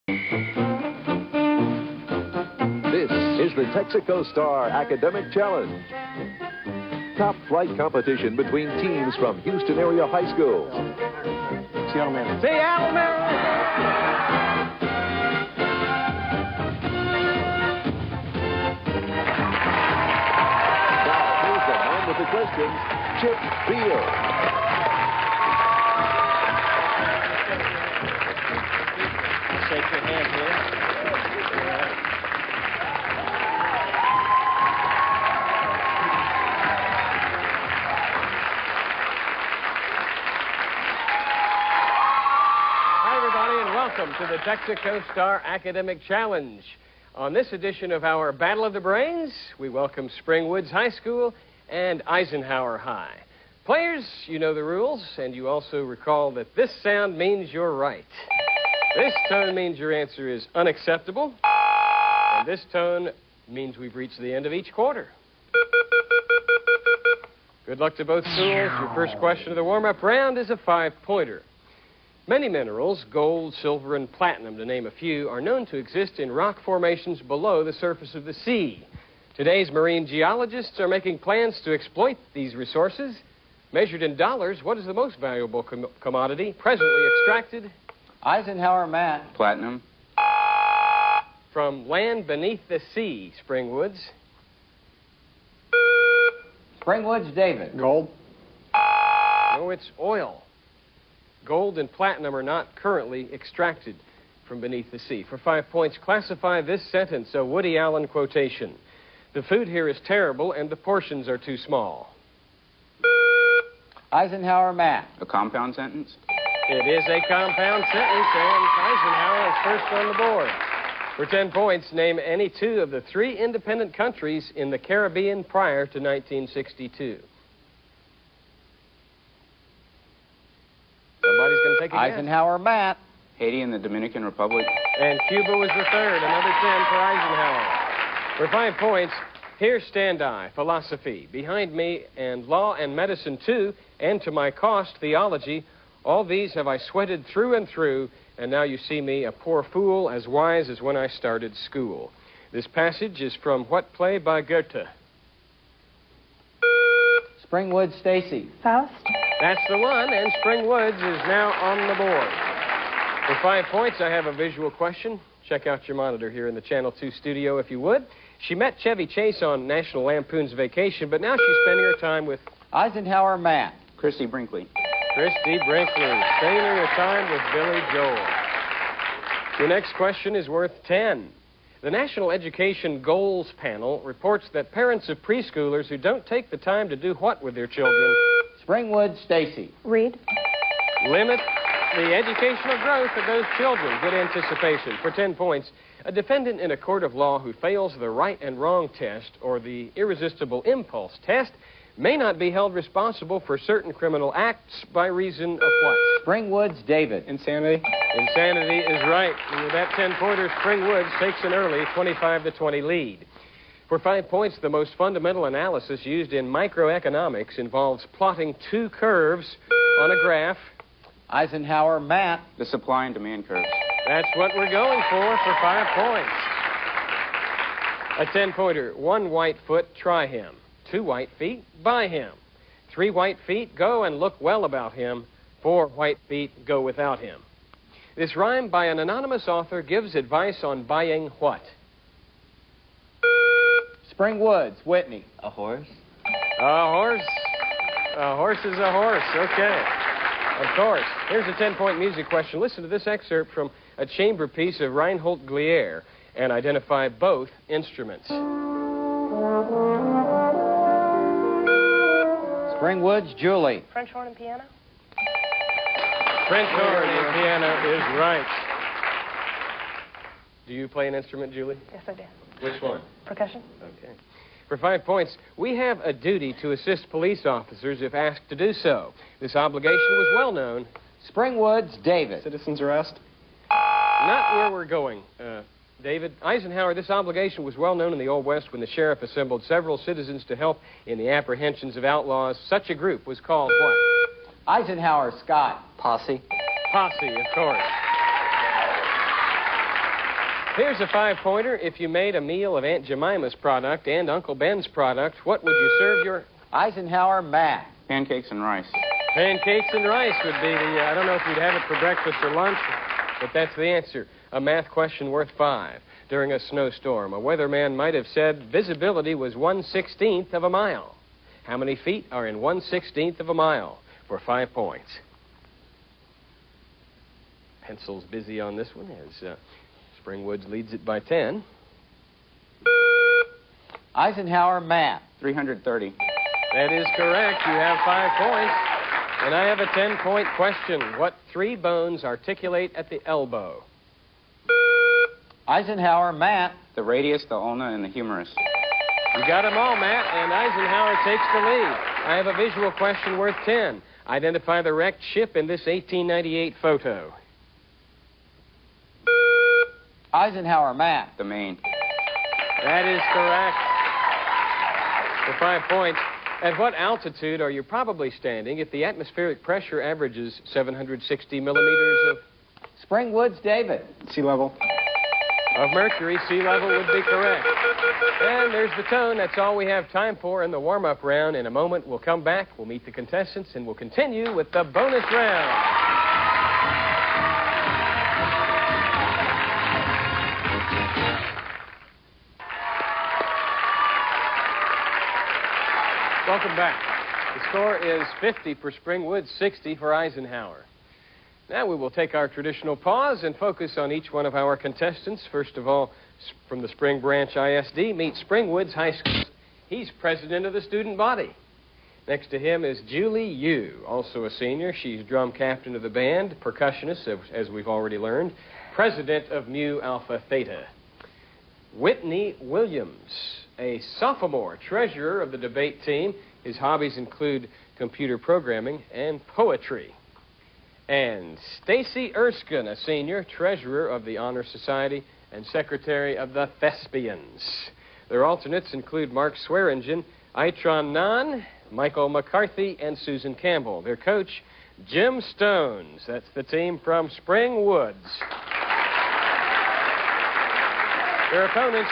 This is the Texaco Star Academic Challenge. Top flight competition between teams from Houston-area high schools. Seattle man. Seattle man! Now, here's the man with the questions, Chip Beal. Shake your hand here. Hi, everybody, and welcome to the Texaco Star Academic Challenge. On this edition of our Battle of the Brains, we welcome Spring Woods High School and Eisenhower High. Players, you know the rules, and you also recall that this sound means you're right. This tone means your answer is unacceptable, and this tone means we've reached the end of each quarter. Good luck to both schools. Your first question of the warm-up round is a 5-pointer. Many minerals, gold, silver, and platinum, to name a few, are known to exist in rock formations below the surface of the sea. Today's marine geologists are making plans to exploit these resources. Measured in dollars, what is the most valuable commodity presently extracted? Eisenhower Matt. Platinum. From land beneath the sea, Spring Woods. Spring Woods David. Gold. No, it's oil. Gold and platinum are not currently extracted from beneath the sea. For 5 points, classify this sentence, a Woody Allen quotation. The food here is terrible and the portions are too small. Eisenhower Matt. A compound sentence. It is a compound sentence, and Eisenhower is first on the board. For 10 points, name any two of the 3 independent countries in the Caribbean prior to 1962. Somebody's going to take a guess. Eisenhower Matt. Haiti and the Dominican Republic. And Cuba was the third, another 10 for Eisenhower. For 5 points, here stand I, philosophy, behind me, and law and medicine too, and to my cost, theology. All these have I sweated through and through, and now you see me a poor fool, as wise as when I started school. This passage is from what play by Goethe? Spring Woods Stacy. Faust. That's the one, and Spring Woods is now on the board. For 5 points, I have a visual question. Check out your monitor here in the Channel 2 studio, if you would. She met Chevy Chase on National Lampoon's Vacation, but now she's spending her time with Eisenhower Matt. Christy Brinkley. Christy Brinkley, spending her time with Billy Joel. Your next question is worth 10. The National Education Goals Panel reports that parents of preschoolers who don't take the time to do what with their children? Spring Woods Stacy. Read. Limit the educational growth of those children. Good anticipation. For 10 points, a defendant in a court of law who fails the right and wrong test or the irresistible impulse test may not be held responsible for certain criminal acts by reason of what? Spring Woods David. Insanity. Insanity is right. And with that 10-pointer, Spring Woods takes an early 25-20 lead. For 5 points, the most fundamental analysis used in microeconomics involves plotting 2 curves on a graph. Eisenhower Matt. The supply and demand curves. That's what we're going for 5 points. A 10-pointer, 1 white foot, try him. 2 white feet, buy him. 3 white feet, go and look well about him. 4 white feet, go without him. This rhyme by an anonymous author gives advice on buying what? Spring Woods Whitney. A horse. A horse. A horse is a horse. Okay. Of course. Here's a 10-point music question. Listen to this excerpt from a chamber piece of Reinhold Glier and identify both instruments. Spring Woods Julie. French horn and piano. French horn and piano is right. Do you play an instrument, Julie? Yes, I do. Which one? Percussion. Okay. For 5 points, we have a duty to assist police officers if asked to do so. This obligation was well known. Spring Woods David. Citizen's arrest. Not where we're going, David. Eisenhower, this obligation was well known in the Old West when the sheriff assembled several citizens to help in the apprehensions of outlaws. Such a group was called what? Eisenhower Scott. Posse. Posse, of course. Here's a 5-pointer. If you made a meal of Aunt Jemima's product and Uncle Ben's product, what would you serve your... Eisenhower math. Pancakes and rice. Pancakes and rice would be the... I don't know if you'd have it for breakfast or lunch, but that's the answer. A math question worth 5. During a snowstorm, a weatherman might have said visibility was 1/16 of a mile. How many feet are in 1/16 of a mile? For 5 points. Pencil's busy on this one as Spring Woods leads it by 10. Eisenhower math. 330. That is correct. You have 5 points. And I have a 10-point question. What 3 bones articulate at the elbow? Eisenhower math. The radius, the ulna, and the humerus. You got them all, Matt, and Eisenhower takes the lead. I have a visual question worth 10. Identify the wrecked ship in this 1898 photo. Eisenhower math. The Maine. That is correct. For 5 points. At what altitude are you probably standing if the atmospheric pressure averages 760 millimeters of... Spring Woods, David. Sea level. Of mercury? Sea level would be correct. And there's the tone. That's all we have time for in the warm-up round. In a moment, we'll come back, we'll meet the contestants, and we'll continue with the bonus round. Welcome back. The score is 50 for Spring Woods, 60 for Eisenhower. Now we will take our traditional pause and focus on each one of our contestants. First of all, from the Spring Branch ISD, meet Spring Woods High School. He's president of the student body. Next to him is Julie Yu, also a senior. She's drum captain of the band, percussionist, as we've already learned, president of Mu Alpha Theta. Whitney Williams, a sophomore, treasurer of the debate team. His hobbies include computer programming and poetry. And Stacy Erskine, a senior, treasurer of the Honor Society and secretary of the Thespians. Their alternates include Mark Swearingen, Itron Nan, Michael McCarthy, and Susan Campbell. Their coach, Jim Stones. That's the team from Spring Woods. Their opponents,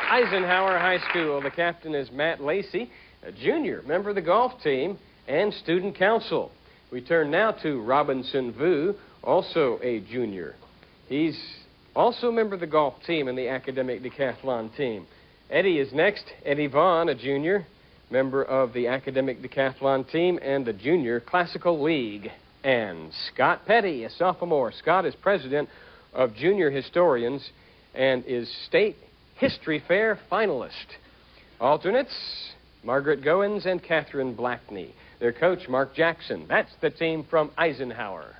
Eisenhower High School. The captain is Matt Lacey, a junior member of the golf team and student council. We turn now to Robinson Vu, also a junior. He's also a member of the golf team and the academic decathlon team. Eddie is next. Eddie Vaughn, a junior, member of the academic decathlon team and the junior classical league. And Scott Petty, a sophomore. Scott is president of Junior Historians and is state history fair finalist. Alternates, Margaret Goins and Catherine Blackney. Their coach, Mark Jackson. That's the team from Eisenhower.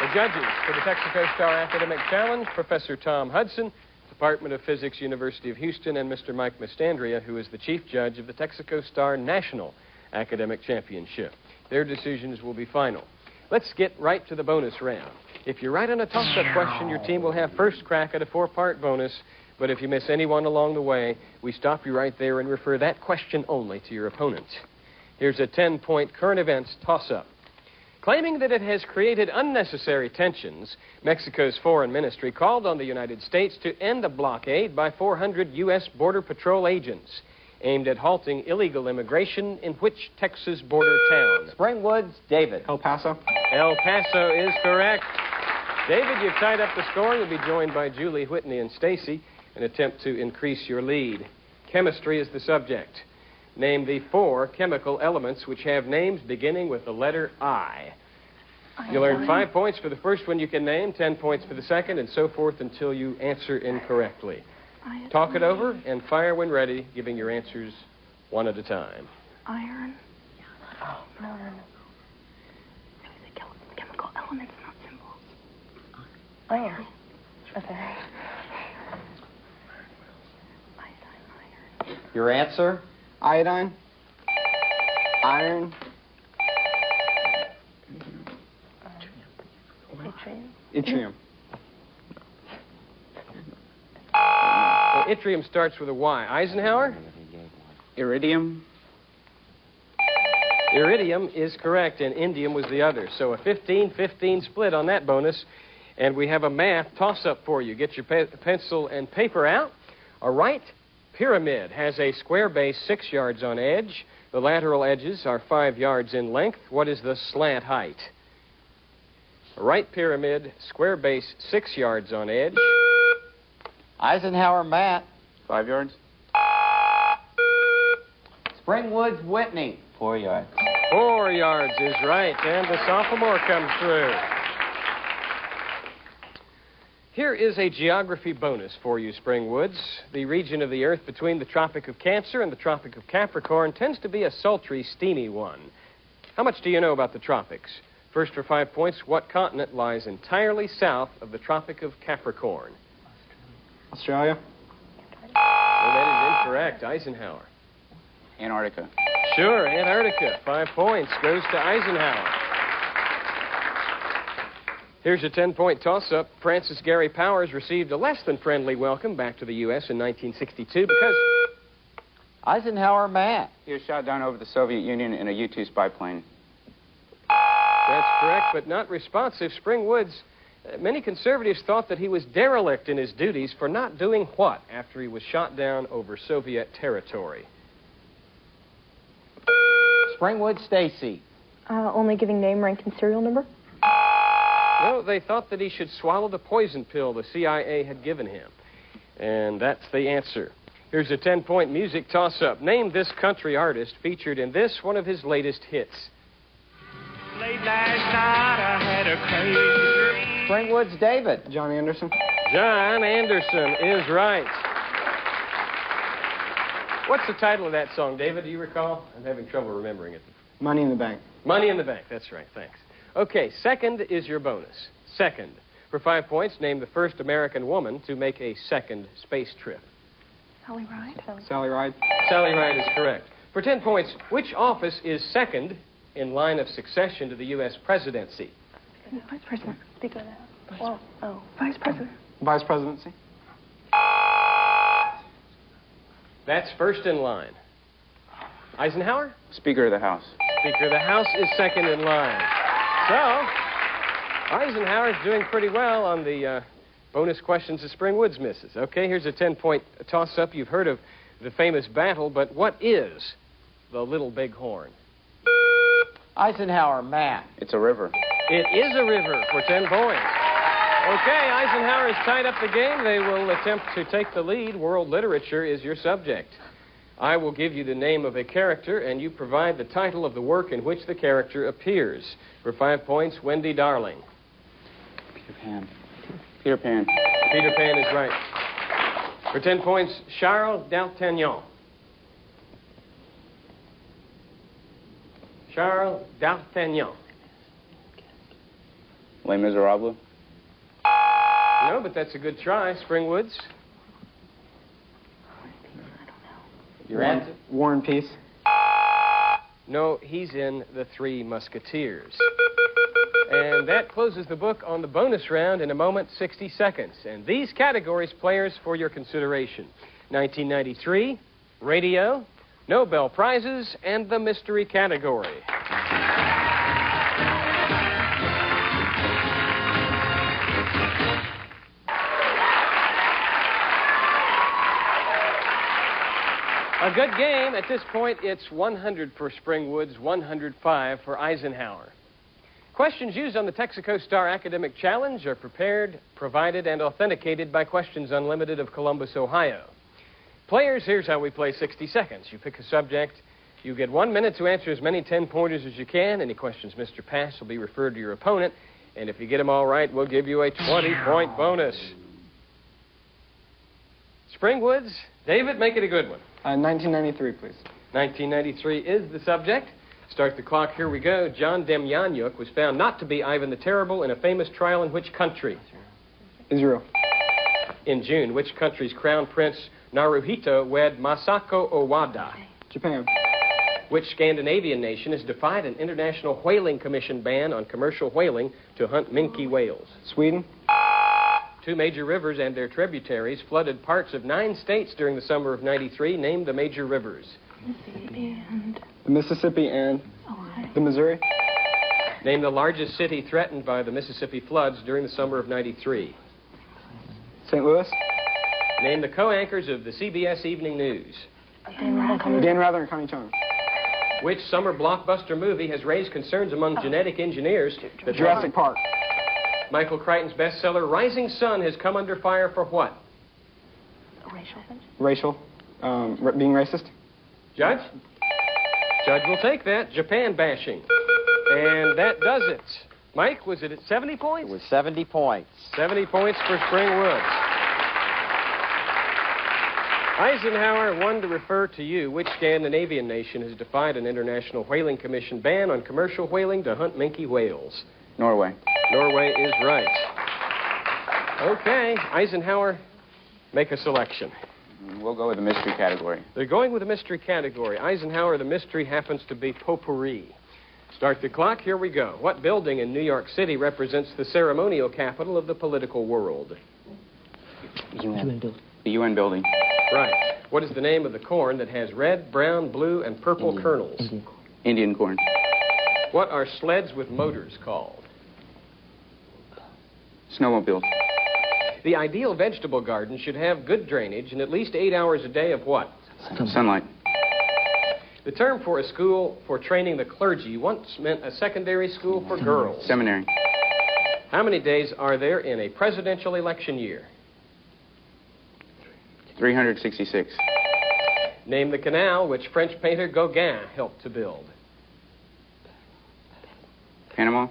The judges for the Texaco Star Academic Challenge, Professor Tom Hudson, Department of Physics, University of Houston, and Mr. Mike Mastandria, who is the chief judge of the Texaco Star National Academic Championship. Their decisions will be final. Let's get right to the bonus round. If you're right on a toss-up question, your team will have first crack at a 4-part bonus. But if you miss any one along the way, we stop you right there and refer that question only to your opponent. Here's a 10-point current events toss-up. Claiming that it has created unnecessary tensions, Mexico's foreign ministry called on the United States to end a blockade by 400 U.S. Border Patrol agents aimed at halting illegal immigration in which Texas border town? Spring Woods, David. El Paso. El Paso is correct. David, you've tied up the score. You'll be joined by Julie, Whitney, and Stacy. An attempt to increase your lead. Chemistry is the subject. Name the 4 chemical elements which have names beginning with the letter I. You'll earn 5 points for the first one you can name, 10 points for the second, and so forth until you answer incorrectly. Talk it over and fire when ready, giving your answers one at a time. Iron. Oh, no. These are chemical elements, not symbols. Iron. Okay. Your answer? Iodine, iron, yttrium. Well, yttrium starts with a Y. Eisenhower? Iridium. Iridium is correct, and indium was the other. So a 15-15 split on that bonus. And we have a math toss-up for you. Get your pencil and paper out. A right pyramid has a square base 6 yards on edge. The lateral edges are 5 yards in length. What is the slant height? A right pyramid, square base 6 yards on edge. Eisenhower Matt. 5 yards. Spring Woods Whitney. 4 yards. 4 yards is right, and the sophomore comes through. Here is a geography bonus for you, Spring Woods. The region of the Earth between the Tropic of Cancer and the Tropic of Capricorn tends to be a sultry, steamy one. How much do you know about the tropics? First for 5 points, what continent lies entirely south of the Tropic of Capricorn? Australia. Well, that is incorrect. Eisenhower. Antarctica. Sure, Antarctica. 5 points goes to Eisenhower. Here's a 10-point toss-up. Francis Gary Powers received a less than friendly welcome back to the U.S. in 1962 because... Eisenhower Matt. He was shot down over the Soviet Union in a U-2 spy plane. That's correct, but not responsive. Spring Woods, many conservatives thought that he was derelict in his duties for not doing what after he was shot down over Soviet territory? Springwood Stacy. Only giving name, rank, and serial number? No, they thought that he should swallow the poison pill the CIA had given him. And that's the answer. Here's a 10-point music toss-up. Name this country artist featured in this, one of his latest hits. Late last night I had a crazy dream. Springwood's David. John Anderson. John Anderson is right. What's the title of that song, David? Do you recall? I'm having trouble remembering it. Money in the Bank. Money in the Bank. That's right. Thanks. Okay, second is your bonus. Second. For 5 points, name the first American woman to make a second space trip. Sally Ride? Sally Ride. Sally Ride is correct. For 10 points, which office is second in line of succession to the U.S. presidency? Vice President. Speaker of the House. Oh, Vice President. Vice Presidency. That's first in line. Eisenhower? Speaker of the House. Speaker of the House is second in line. So, Eisenhower's doing pretty well on the bonus questions that Spring Woods misses. Okay, here's a 10-point toss-up. You've heard of the famous battle, but what is the Little Big Horn? Eisenhower Matt. It's a river. It is a river for 10 points. Okay, Eisenhower has tied up the game. They will attempt to take the lead. World literature is your subject. I will give you the name of a character, and you provide the title of the work in which the character appears. For 5 points, Wendy Darling. Peter Pan. Peter Pan. Peter Pan is right. For 10 points, Charles D'Artagnan. Charles D'Artagnan. Les Miserables. No, but that's a good try. Spring Woods. Your answer? War and Peace. No, he's in The Three Musketeers. And that closes the book on the bonus round in a moment, 60 seconds. And these categories, players, for your consideration. 1993, radio, Nobel Prizes, and the mystery category. A good game. At this point, it's 100 for Spring Woods, 105 for Eisenhower. Questions used on the Texaco Star Academic Challenge are prepared, provided, and authenticated by Questions Unlimited of Columbus, Ohio. Players, here's how we play 60 seconds. You pick a subject. You get 1 minute to answer as many 10-pointers as you can. Any questions Mr. Pass will be referred to your opponent. And if you get them all right, we'll give you a 20-point bonus. Spring Woods, David, make it a good one. 1993, please. 1993 is the subject. Start the clock. Here we go. John Demjanjuk was found not to be Ivan the Terrible in a famous trial in which country? Israel. In June, which country's crown prince Naruhito wed Masako Owada? Japan. Which Scandinavian nation has defied an international whaling commission ban on commercial whaling to hunt minke whales? Sweden. 2 major rivers and their tributaries flooded parts of 9 states during the summer of '93. Name the major rivers. Mississippi and... The Mississippi and Ohio. the Missouri. Name the largest city threatened by the Mississippi floods during the summer of '93. St. Louis. Name the co-anchors of the CBS Evening News. Dan Rather and Connie Chung. Which summer blockbuster movie has raised concerns among genetic engineers that Jurassic Park. Michael Crichton's bestseller Rising Sun has come under fire for what? Racial. Being racist. Judge? Judge will take that. Japan bashing. And that does it. Mike, was it at 70 points? It was 70 points. 70 points for Spring Woods. Eisenhower wanted to refer to you. Which Scandinavian nation has defied an International Whaling Commission ban on commercial whaling to hunt minke whales? Norway. Norway is right. Okay, Eisenhower, make a selection. We'll go with the mystery category. They're going with the mystery category. Eisenhower, the mystery happens to be potpourri. Start the clock, here we go. What building in New York City represents the ceremonial capital of the political world? The UN building. Right. What is the name of the corn that has red, brown, blue, and purple kernels? Indian corn. What are sleds with motors called? Snowmobile. The ideal vegetable garden should have good drainage and at least 8 hours a day of what? Sunlight. The term for a school for training the clergy once meant a secondary school for girls. Seminary. How many days are there in a presidential election year? 366. Name the canal which French painter Gauguin helped to build. Panama.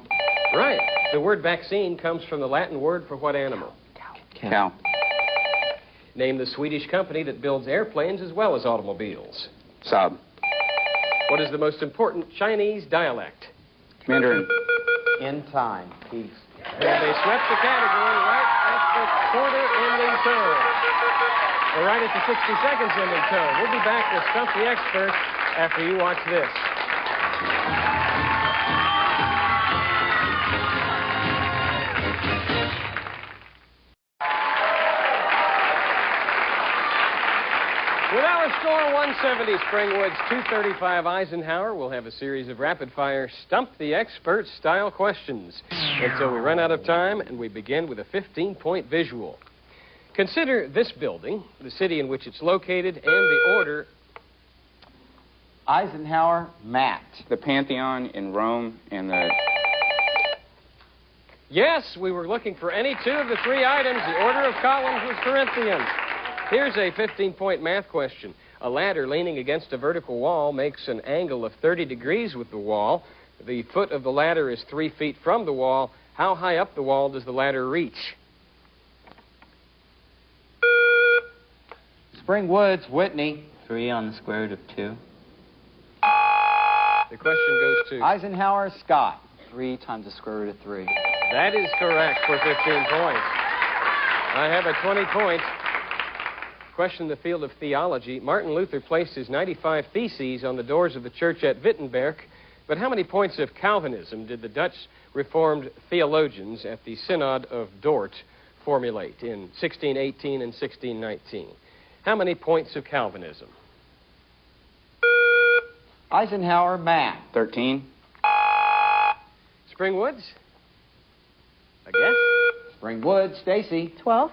Right. The word vaccine comes from the Latin word for what animal? Cow. Name the Swedish company that builds airplanes as well as automobiles. Saab. What is the most important Chinese dialect? Mandarin. In time. Peace. And they swept the category right at the quarter-ending tone. Or right at the 60 seconds ending tone. We'll be back with Stump the Expert after you watch this. With our score 170 Springwoods, 235 Eisenhower, we'll have a series of rapid-fire Stump the Expert style questions until we run out of time, and we begin with a 15-point visual. Consider this building, the city in which it's located, and the order. Eisenhower, Matt. The Pantheon in Rome and the... Yes, we were looking for any two of the three items. The order of columns was Corinthians. Here's a 15-point math question. A ladder leaning against a vertical wall makes an angle of 30 degrees with the wall. The foot of the ladder is 3 feet from the wall. How high up the wall does the ladder reach? Spring Woods, Whitney. 3 on the square root of 2. The question goes to... Eisenhower, Scott. 3 times the square root of 3. That is correct for 15 points. I have a 20-point question in the field of theology. Martin Luther placed his 95 Theses on the doors of the church at Wittenberg, but how many points of Calvinism did the Dutch Reformed theologians at the Synod of Dort formulate in 1618 and 1619? How many points of Calvinism? Eisenhower, Matt. 13. Spring Woods? A guess? Spring Woods, Stacy. 12.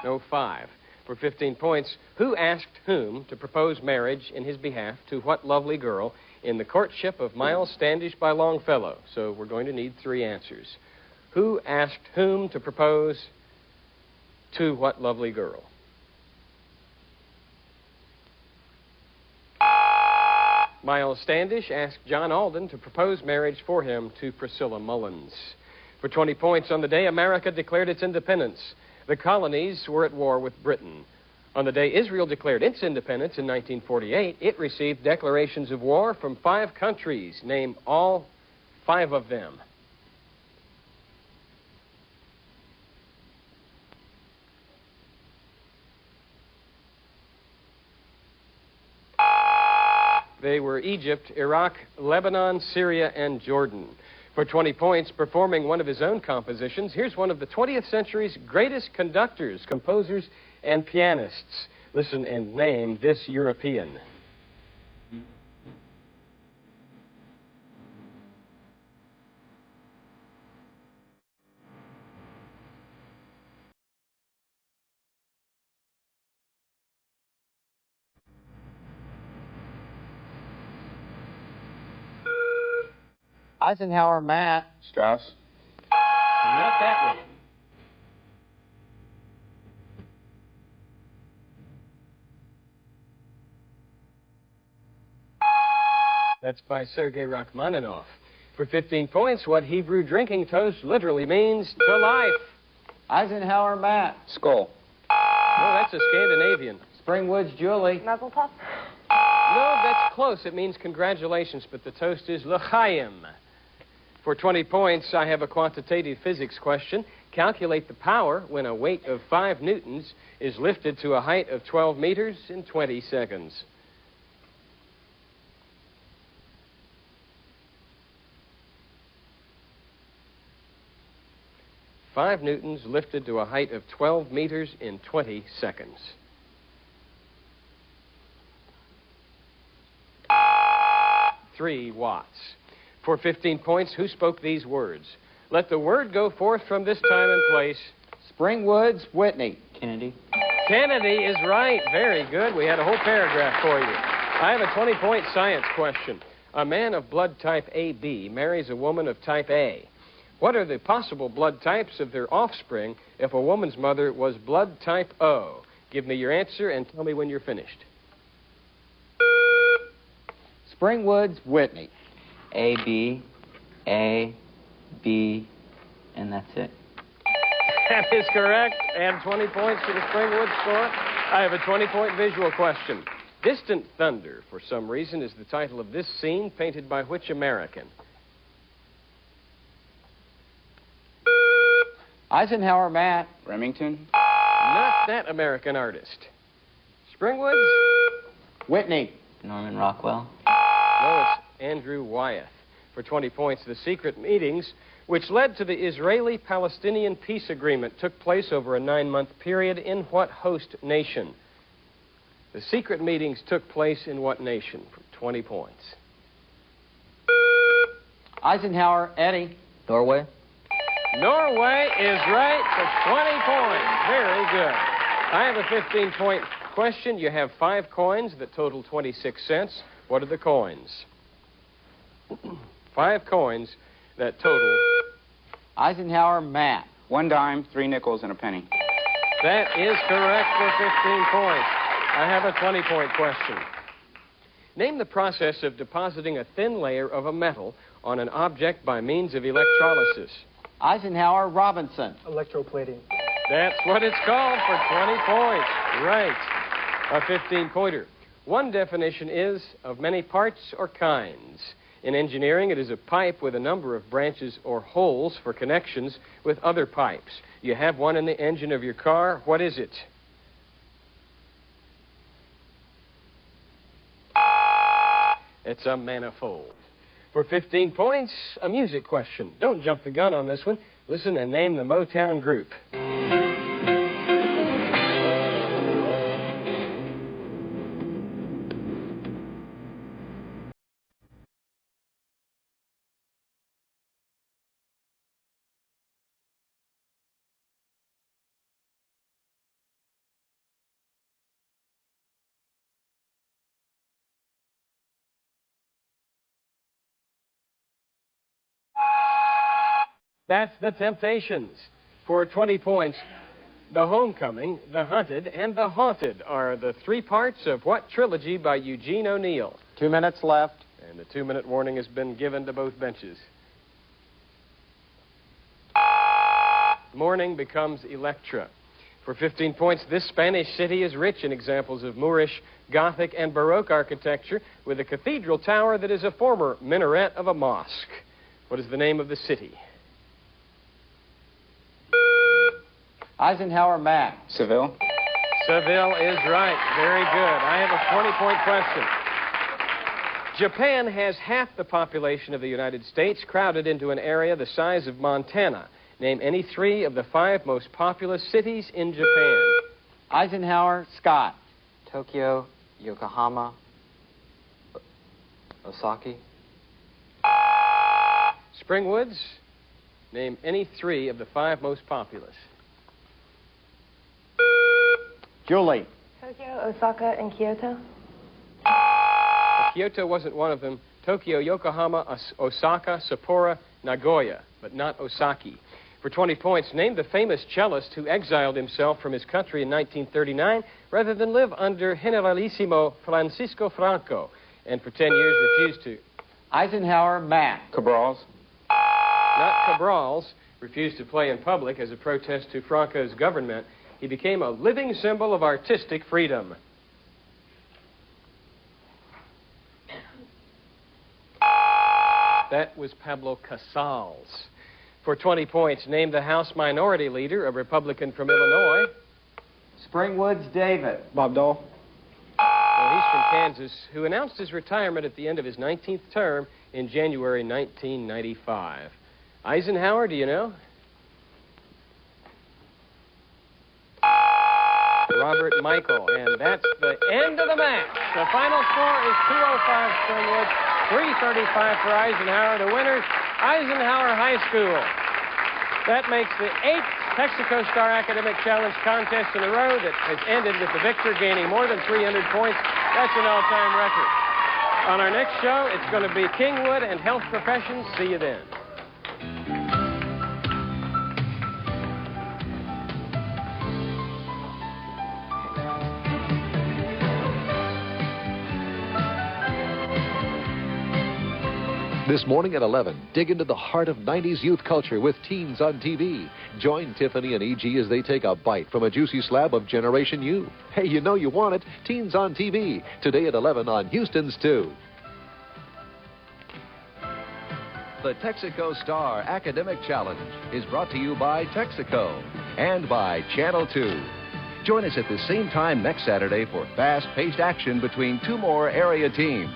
No, 5. For 15 points, who asked whom to propose marriage in his behalf to what lovely girl in the courtship of Miles Standish by Longfellow? So we're going to need 3 answers. Who asked whom to propose to what lovely girl? Miles Standish asked John Alden to propose marriage for him to Priscilla Mullins. For 20 points, on the day America declared its independence, the colonies were at war with Britain. On the day Israel declared its independence in 1948, it received declarations of war from 5 countries. Name all 5 of them. They were Egypt, Iraq, Lebanon, Syria, and Jordan. For 20 points, performing one of his own compositions, here's one of the 20th century's greatest conductors, composers, and pianists. Listen and name this European. Eisenhower, Matt. Strauss. Not that one. That's by Sergei Rachmaninoff. For 15 points, what Hebrew drinking toast literally means to life. Eisenhower, Matt. Skull. No, that's a Scandinavian. Spring Woods, Julie. Mazel tov. No, that's close. It means congratulations, but the toast is l'chaim. For 20 points, I have a quantitative physics question. Calculate the power when a weight of 5 newtons is lifted to a height of 12 meters in 20 seconds. Five newtons lifted to a height of 12 meters in 20 seconds. Three watts. For 15 points, who spoke these words? Let the word go forth from this time and place. Spring Woods, Whitney. Kennedy. Kennedy is right. Very good. We had a whole paragraph for you. I have a 20-point science question. A man of blood type AB marries a woman of type A. What are the possible blood types of their offspring if a woman's mother was blood type O? Give me your answer and tell me when you're finished. Spring Woods, Whitney. A, B, A, B, and that's it. That is correct. Add 20 points to the Springwood score. I have a 20-point visual question. Distant Thunder, for some reason, is the title of this scene painted by which American? Eisenhower, Matt. Remington. Not that American artist. Springwoods? Whitney. Norman Rockwell. No, it's Andrew Wyeth. For 20 points, the secret meetings, which led to the Israeli-Palestinian peace agreement, took place over a 9-month period in what host nation? The secret meetings took place in what nation? For 20 points. Eisenhower, Eddie. Norway. Norway is right for 20 points. Very good. I have a 15-point question. You have 5 coins that total 26 cents. What are the coins? 5 coins that total... Eisenhower, Matt. 1 dime, 3 nickels, and a penny. That is correct for 15 points. I have a 20-point question. Name the process of depositing a thin layer of a metal on an object by means of electrolysis. Eisenhower, Robinson. Electroplating. That's what it's called for 20 points. Right. A 15-pointer. One definition is of many parts or kinds. In engineering, it is a pipe with a number of branches or holes for connections with other pipes. You have one in the engine of your car. What is it? It's a manifold. For 15 points, a music question. Don't jump the gun on this one. Listen and name the Motown group. That's the Temptations. For 20 points, The Homecoming, The Hunted, and The Haunted are the 3 parts of what trilogy by Eugene O'Neill? 2 minutes left. And the 2-minute warning has been given to both benches. Morning becomes Electra. For 15 points, this Spanish city is rich in examples of Moorish, Gothic, and Baroque architecture, with a cathedral tower that is a former minaret of a mosque. What is the name of the city? Eisenhower, Matt. Seville. Seville is right. Very good. I have a 20-point question. Japan has half the population of the United States crowded into an area the size of Montana. Name any 3 of the 5 most populous cities in Japan. Eisenhower, Scott. Tokyo, Yokohama, Osaka. Springwoods, name any 3 of the 5 most populous. Julie. Tokyo, Osaka, and Kyoto. Kyoto wasn't one of them. Tokyo, Yokohama, Osaka, Sapporo, Nagoya, but not Osaki. For 20 points, name the famous cellist who exiled himself from his country in 1939 rather than live under Generalissimo Francisco Franco, and for 10 years refused to. Eisenhower, Matt. Cabrals. Not Cabrals, refused to play in public as a protest to Franco's government. He became a living symbol of artistic freedom. That was Pablo Casals. For 20 points, name the House Minority Leader, a Republican from Illinois. Spring Woods, David. Bob Dole. Well, he's from Kansas, who announced his retirement at the end of his 19th term in January 1995. Eisenhower, do you know? Robert Michael, and that's the end of the match. The final score is 205 Springwood, 335 for Eisenhower. The winners, Eisenhower High School. That makes the 8th Texaco Star Academic Challenge contest in a row that has ended with the victor gaining more than 300 points. That's an all-time record. On our next show, it's going to be Kingwood and Health Professions. See you then. This morning at 11, dig into the heart of 90s youth culture with Teens on TV. Join Tiffany and E.G. as they take a bite from a juicy slab of Generation U. Hey, you know you want it. Teens on TV, today at 11 on Houston's 2. The Texaco Star Academic Challenge is brought to you by Texaco and by Channel 2. Join us at the same time next Saturday for fast-paced action between two more area teams.